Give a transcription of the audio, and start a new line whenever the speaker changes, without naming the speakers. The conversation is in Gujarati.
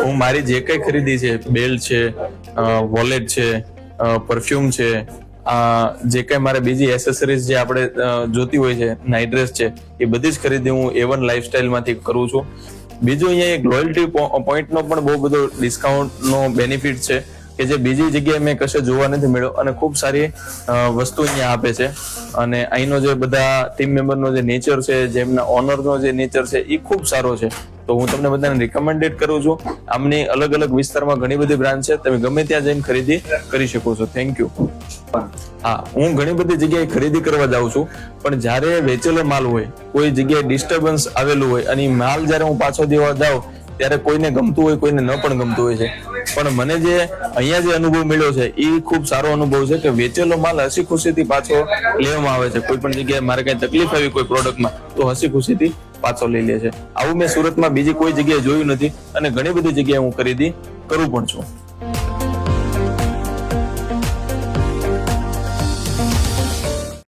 હું મારી જે કઈ ખરીદી છે, બેલ્ટ છે, વોલેટ છે, પરફ્યુમ છે, જે કઈ મારે બીજી એસેસરીઝ જે આપણે જોતી હોય છે, નાઇટ ડ્રેસ છે, એ બધી જ ખરીદી હું A1 લાઇફસ્ટાઇલ માંથી કરું છું. બીજું અહીંયા એક લોયલ્ટી પોઈન્ટનો પણ બહુ બધો ડિસ્કાઉન્ટનો બેનિફિટ છે કે જે બીજી જગ્યાએ મેં કશે જોવા નથી મળ્યો, અને ખૂબ સારી વસ્તુ અહીંયા આપે છે. અને અહીંનો જે બધા ટીમ મેમ્બરનો જે નેચર છે, જેમના ઓનરનો જે નેચર છે, એ ખૂબ સારો છે. તો હું તમને બધાને રિકમેન્ડેડ કરું છું. આમની અલગ અલગ વિસ્તારમાં ઘણી બધી બ્રાન્ચ છે, તમે ગમે ત્યાં જઈને ખરીદી કરી શકો છો. Thank you. હા, હું ઘણી બધી જગ્યાએ ખરીદી કરવા જાઉં છું, પણ જ્યારે વેચેલો માલ હોય, કોઈ જગ્યાએ ડિસ્ટર્બન્સ આવેલું હોય, અને માલ જ્યારે હું પાછો દેવા જાઉં ત્યારે કોઈને ગમતું હોય, કોઈને ન પણ ગમતું હોય છે. પણ મને જે અહીંયા જે અનુભવ મળ્યો છે એ ખૂબ સારો અનુભવ છે કે વેચેલો માલ હસી ખુશીથી પાછો લેવામાં આવે છે. કોઈ પણ જગ્યાએ મારે કઈ તકલીફ આવી કોઈ પ્રોડક્ટમાં તો હસી ખુશીથી પાછો લઈ લે છે. આવું મેં સુરતમાં બીજી કોઈ જગ્યાએ જોયું નથી, અને ઘણી બધી જગ્યાએ હું ખરીદી કરું પણ છું.